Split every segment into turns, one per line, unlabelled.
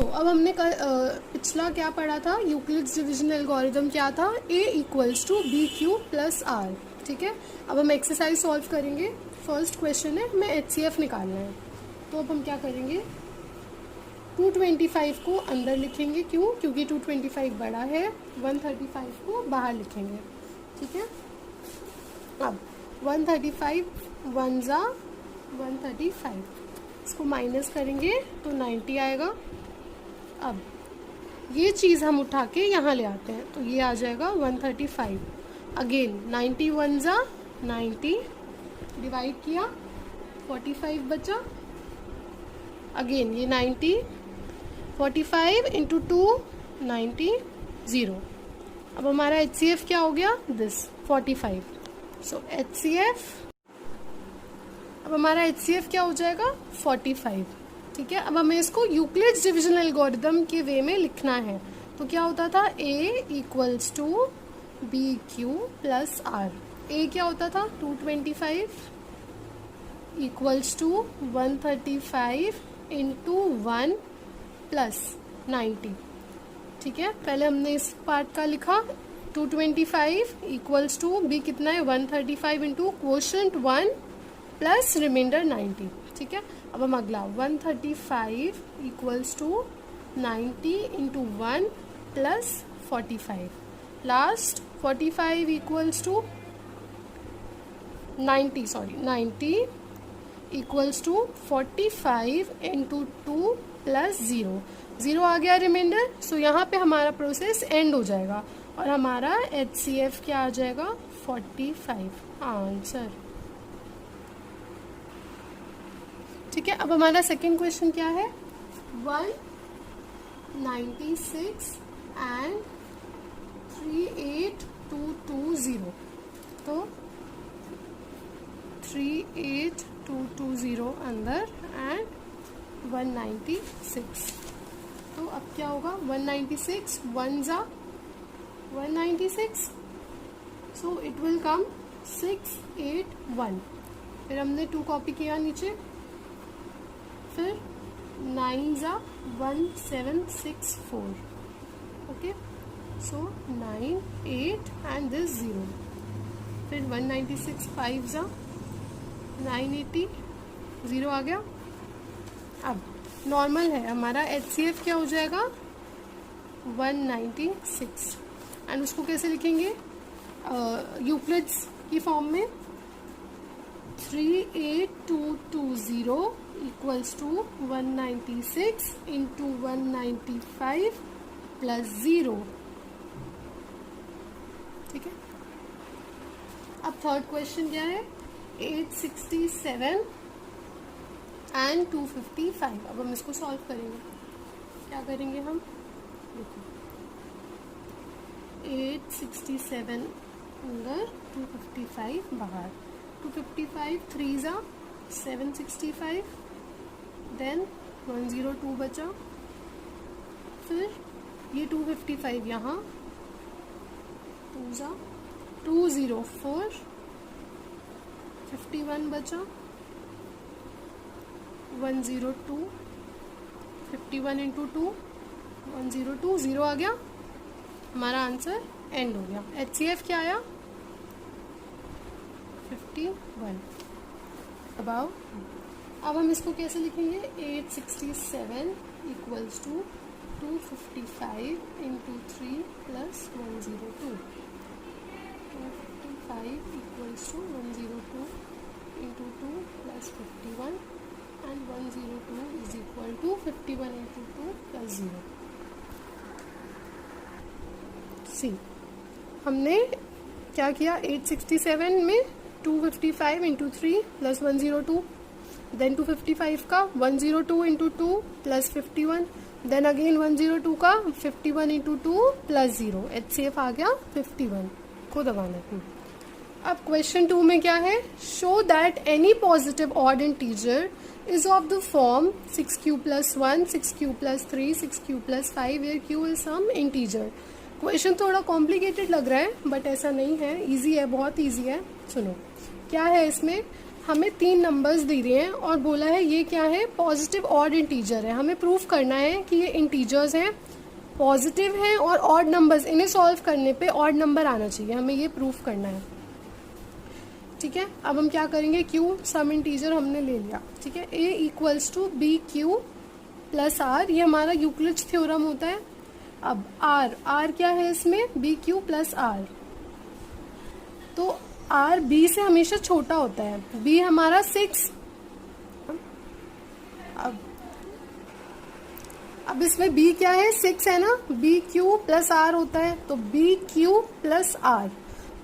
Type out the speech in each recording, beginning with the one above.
अब हमने पिछला क्या पढ़ा था, यूक्लिड्स डिवीजन एल्गोरिदम क्या था, a equals to B Q plus r. ठीक है, अब हम एक्सरसाइज सॉल्व करेंगे। फर्स्ट क्वेश्चन है, हमें HCF निकालना है। तो अब हम क्या करेंगे, 225 को अंदर लिखेंगे, क्यों, क्योंकि 225 बड़ा है। 135 को बाहर लिखेंगे। ठीक है, अब 135 1 जा 135, इसको माइनस करेंगे तो 90 आएगा। अब ये चीज़ हम उठा के यहाँ ले आते हैं तो ये आ जाएगा 135। अगेन 90 1 जा 90, डिवाइड किया 45 बचा। अगेन ये 90, 45 इंटू 2 90 0। अब हमारा HCF क्या हो गया, दिस 45। सो HCF, अब हमारा HCF क्या हो जाएगा, 45। ठीक है, अब हमें इसको यूक्लिड्स डिवीजन एल्गोरिदम के वे में लिखना है। तो क्या होता था, A equals to B Q plus r. A क्या होता था, 225 इक्वल्स टू 135 इंटू 1 प्लस 90। ठीक है, पहले हमने इस पार्ट का लिखा, 225 इक्वल्स टू बी कितना है, 135 इंटू क्वोशंट 1 प्लस रिमाइंडर 90। ठीक है, अब हम अगला 135 equals to 90 into 1 plus 45, last 45 equals to 90 equals to 45 into 2 plus 0 आ गया रिमाइंडर। सो यहाँ पे हमारा प्रोसेस एंड हो जाएगा और हमारा HCF क्या आ जाएगा, 45 आंसर। ठीक है, अब हमारा सेकेंड क्वेश्चन क्या है, 196 एंड 38220। तो 38220 अंदर एंड 196। तो अब क्या होगा, 196 1 जा 196, सो इट विल कम 681। फिर हमने 2 कॉपी किया नीचे, फिर 9 जा 1764। Okay, so 9 8 and this 0। फिर 196 5 जा 980, 0 आ गया। अब नॉर्मल है, हमारा HCF क्या हो जाएगा, 196। एंड उसको कैसे लिखेंगे, यूक्लिड्स की फॉर्म में, 38220 इक्वल्स टू 196 इंटू 195 प्लस 0। ठीक है, अब थर्ड क्वेश्चन क्या है, 867 एंड 255। अब हम इसको सॉल्व करेंगे। क्या करेंगे हम, देखो 867 अंदर 255 बाहर, 255 3 जा 765, देन 102 बचा। फिर ये 255 यहाँ 2 जा 204, 51 बचा, 102, 51 इंटू 2 102, 0 आ गया। हमारा आंसर एंड हो गया। HCF क्या आया, 51 अबाउ। अब हम इसको कैसे लिखेंगे, 867 equals to 255 into 3 plus 102। 255 equals to 102 into 2 plus 51 and 102 is equal to 51 into 2 plus 0। See, हमने क्या किया, 867 में 255 इंटू 3 प्लस 102, देन 255 का 102 इंटू 2 प्लस 51, देन अगेन 102 का 51 इंटू 2 प्लस 0। HCF आ गया 51 को दबाना है। अब क्वेश्चन 2 में क्या है, show that any positive odd integer is of the form 6q plus 1, 6q plus 3, 6q plus 5 where q is some integer. Question थोड़ा कॉम्प्लिकेटेड लग रहा है बट ऐसा नहीं है, इजी है, बहुत इजी है। सुनो क्या है इसमें, हमें 3 नंबर्स दे रहे हैं और बोला है ये क्या है, पॉजिटिव ऑड इंटीजर है। हमें प्रूफ करना है कि ये इंटीजर्स हैं, पॉजिटिव हैं और ऑड नंबर्स, इन्हें सॉल्व करने पे ऑड नंबर आना चाहिए, हमें ये प्रूफ करना है। ठीक है, अब हम क्या करेंगे, क्यू सम इंटीजर हमने ले लिया। ठीक है, A equals to B Q plus R, ये हमारा यूक्लिड्स थ्योरम होता है। अब आर क्या है इसमें, बी क्यू प्लस आर, तो आर बी से हमेशा छोटा होता है, बी हमारा 6। अब इसमें बी क्या है, 6 है ना, बी क्यू प्लस आर होता है, तो बी क्यू प्लस आर,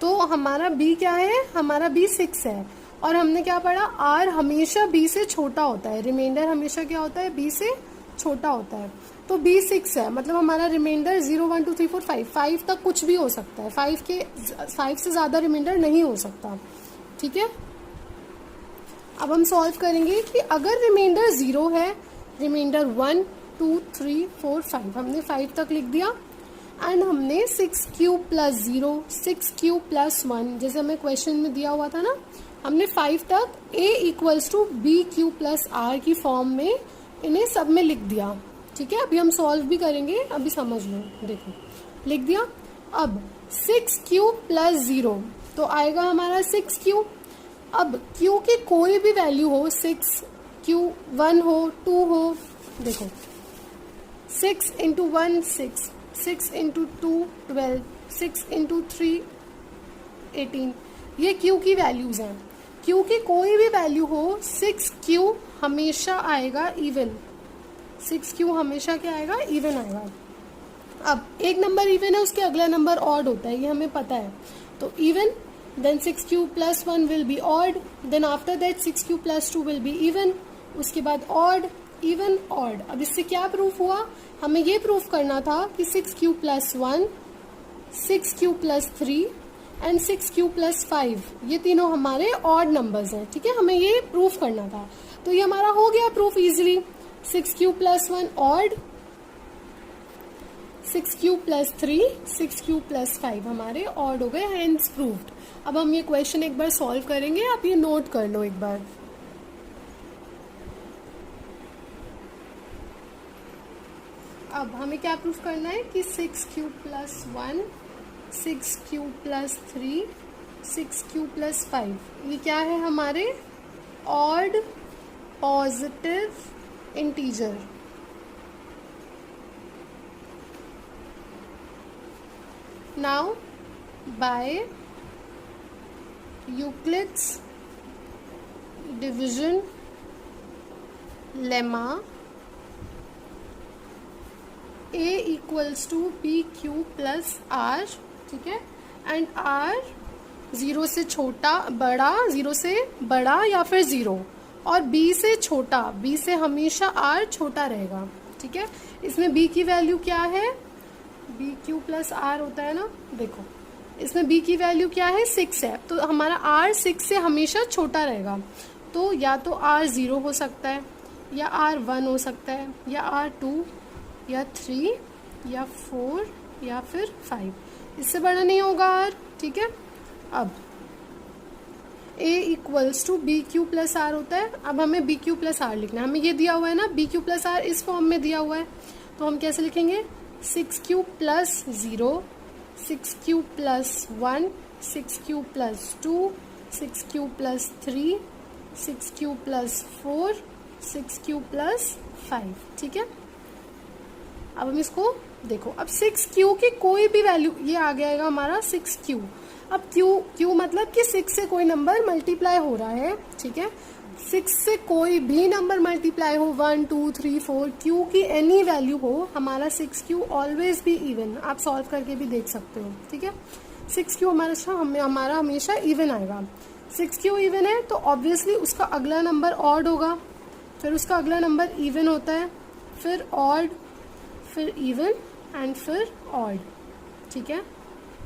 तो हमारा बी क्या है, हमारा बी 6 है। और हमने क्या पढ़ा, आर हमेशा बी से छोटा होता है, रिमाइंडर हमेशा क्या होता है, बी से छोटा होता है। तो बी 6 है, मतलब हमारा रिमाइंडर 0 1 2 3 4 5 तक कुछ भी हो सकता है, 5 से ज्यादा रिमाइंडर नहीं हो सकता। ठीक है, अब हम सॉल्व करेंगे कि अगर रिमाइंडर 0 है, रिमाइंडर 1 2 3 4 5, हमने 5 तक लिख दिया, एंड हमने 6 क्यूब प्लस 0 6 क्यूब प्लस 1, जैसे हमें क्वेश्चन में दिया हुआ था ना, हमने 5 तक A equals to B Q plus R की फॉर्म में इन्हें सब में लिख दिया। ठीक है, अभी हम सॉल्व भी करेंगे, अभी समझ लो, देखो लिख दिया। अब 6 क्यूब प्लस 0 तो आएगा हमारा 6 क्यूब। अब क्यू की कोई भी वैल्यू हो, 6 क्यू 1 हो 2 हो, देखो 6 इंटू 1 6, 6 इंटू 2 12, 6 इंटू 3 18, ये क्यू की वैल्यूज हैं। क्यू की कोई भी वैल्यू हो, 6 क्यू हमेशा आएगा इवन, 6 क्यू हमेशा क्या आएगा, इवन आएगा। अब एक नंबर इवन है, उसके अगला नंबर ऑड होता है, ये हमें पता है, तो even, then 6 q plus 1 will be odd, then after that 6 q plus 2 will be even, उसके बाद ऑड इवन ऑड। अब इससे क्या प्रूफ हुआ, हमें ये प्रूफ करना था कि 6 q plus 1 6 q plus 3 and 6 q plus 5, ये तीनों हमारे ऑड नंबर्स हैं। ठीक है, हमें ये प्रूफ करना था, तो ये हमारा हो गया proof easily. 6 q plus 1 odd, 6 q plus 3 6 q plus 5 हमारे ऑड हो गए, हेंस प्रूव्ड। अब हम ये क्वेश्चन एक बार सॉल्व करेंगे, आप ये नोट कर लो एक बार। अब हमें क्या प्रूफ करना है कि 6 q plus 1 6 q plus 3 6 q plus 5, ये क्या है, हमारे odd positive integer. Now by Euclid's division lemma, A equals to B Q plus r. ठीक है, एंड आर 0 से छोटा बड़ा, 0 से बड़ा या फिर 0, और b से छोटा, b से हमेशा r छोटा रहेगा। ठीक है, इसमें b की वैल्यू क्या है, बी क्यू प्लस आर होता है ना, देखो इसमें b की वैल्यू क्या है, 6 है, तो हमारा r 6 से हमेशा छोटा रहेगा, तो या तो r 0 हो सकता है, या r 1 हो सकता है, या r 2 या 3 या 4 या फिर 5, इससे बड़ा नहीं होगा r। ठीक है, अब a equals to B Q plus r होता है। अब हमें बी क्यू प्लस आर लिखना है, हमें ये दिया हुआ है ना, बी क्यू प्लस आर इस फॉर्म में दिया हुआ है, तो हम कैसे लिखेंगे, 6 q plus 0 6 q plus 1 6 q plus 2 6 q plus 3 6 q plus 4 6 q plus 5। ठीक है, अब हम इसको देखो, अब 6 क्यू की कोई भी वैल्यू, ये आ जाएगा हमारा 6 क्यू। अब क्यू मतलब कि 6 से कोई नंबर मल्टीप्लाई हो रहा है। ठीक है, 6 से कोई भी नंबर मल्टीप्लाई हो, 1 2 3 4, क्यू की एनी वैल्यू हो, हमारा 6 क्यू ऑलवेज भी इवन, आप सॉल्व करके भी देख सकते हो। ठीक है, 6 क्यू हमारा हमेशा इवन आएगा। 6 क्यू इवन है तो ऑब्वियसली उसका अगला नंबर ऑड होगा, फिर उसका अगला नंबर इवन होता है, फिर ऑड, फिर इवन एंड फिर ऑड। ठीक है,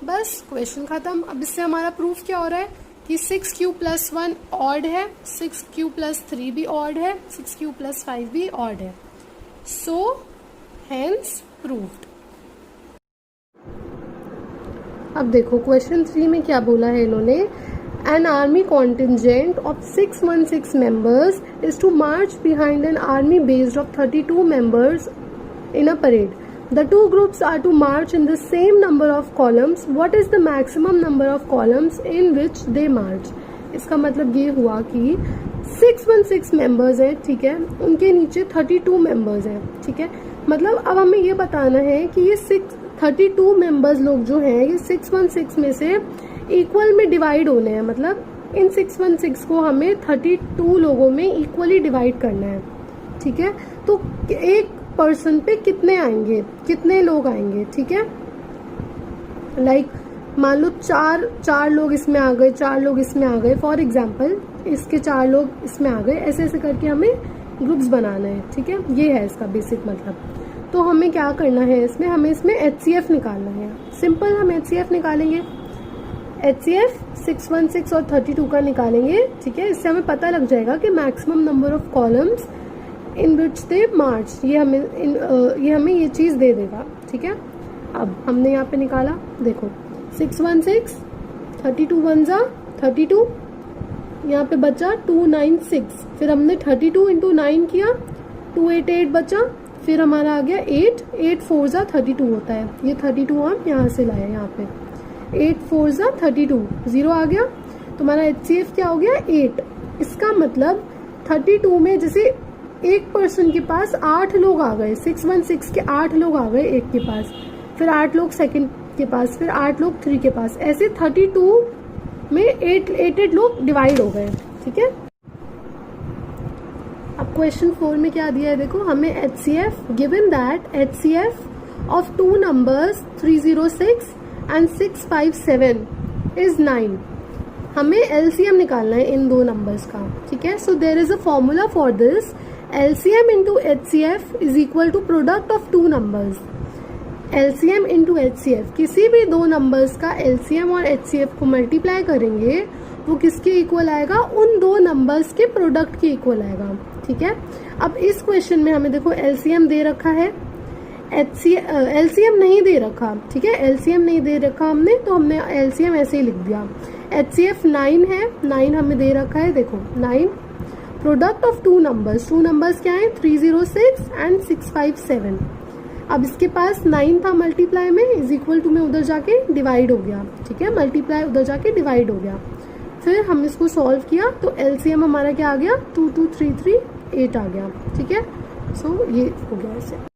बस क्वेश्चन खत्म। अब इससे हमारा प्रूफ क्या हो रहा है कि 6 क्यू प्लस 1 ऑड है, 6 क्यू प्लस 3 भी ऑड है, 6 क्यू प्लस 5 भी ऑड है, सो हेंस प्रूव्ड। अब देखो क्वेश्चन 3 में क्या बोला है इन्होंने An army contingent of 616 members is to march behind an army based of 32 members in a parade. The two groups are to march in the same number of columns. What is the maximum number of columns in which they march? इसका मतलब ये हुआ कि 616 members हैं, ठीक है, उनके नीचे 32 मेंबर्स हैं, ठीक है। मतलब अब हमें ये बताना है कि ये 32 मेंबर्स लोग जो हैं ये 616 में से इक्वल में डिवाइड होने हैं। मतलब इन 616 को हमें 32 लोगों में इक्वली डिवाइड करना है, ठीक है। तो एक पर्सन पे कितने आएंगे, कितने लोग आएंगे, ठीक है। लाइक मान लो चार लोग इसमें आ गए, 4 लोग इसमें आ गए, फॉर एग्जाम्पल इसके 4 लोग इसमें आ गए, ऐसे ऐसे करके हमें ग्रुप्स बनाना है, ठीक है। ये है इसका बेसिक मतलब। तो हमें क्या करना है इसमें, हमें इसमें HCF निकालना है। सिंपल हम HCF निकालेंगे, HCF 616 और 32 का निकालेंगे, ठीक है। इससे हमें पता लग जाएगा कि maximum number of columns in which they march, ये हमें ये चीज़ दे देगा, ठीक है। अब हमने यहाँ पे निकाला, देखो 616, 32 1 जा 32, यहाँ पे बचा 296, फिर हमने 32 इंटू 9 किया, 288 बचा, फिर हमारा आ गया 8 4 जा 32 होता है, ये 32 हम यहाँ से लाए, यहाँ पे 8 4 जा 32, 0 आ गया, तुम्हारा HCF क्या हो गया 8। इसका मतलब 32 में जैसे एक पर्सन के पास 8 लोग आ गए, 616 के 8 लोग आ गए एक के पास, फिर 8 लोग सेकंड के पास, फिर 8 लोग 3 के पास, ऐसे 32 में 8 लोग डिवाइड हो गए, ठीक है। अब क्वेश्चन 4 में क्या दिया है देखो, हमें HCF given that HCF of 2 numbers 306 and 657 is 9। हमें LCM निकालना है इन दो नंबर्स का, ठीक है। So there is a formula for this, LCM into HCF is equal to product of 2 numbers. LCM into HCF, किसी भी दो नंबर्स का LCM और HCF को मल्टीप्लाई करेंगे वो किसके इक्वल आएगा, उन दो नंबर्स के प्रोडक्ट के इक्वल आएगा, ठीक है। अब इस क्वेश्चन में हमें देखो LCM दे रखा है, LCM नहीं दे रखा, ठीक है। LCM नहीं दे रखा हमने, तो हमने LCM ऐसे ही लिख दिया। HCF 9 है, 9 हमें दे रखा है, देखो 9 प्रोडक्ट ऑफ 2 नंबर्स क्या है 306 एंड 657। अब इसके पास 9 था मल्टीप्लाई में, इज इक्वल टू में उधर जाके डिवाइड हो गया, ठीक है, मल्टीप्लाई उधर जाके डिवाइड हो गया। फिर हम इसको सॉल्व किया तो LCM हमारा क्या आ गया 2233 8 आ गया, ठीक है। सो ये हो गया ऐसे।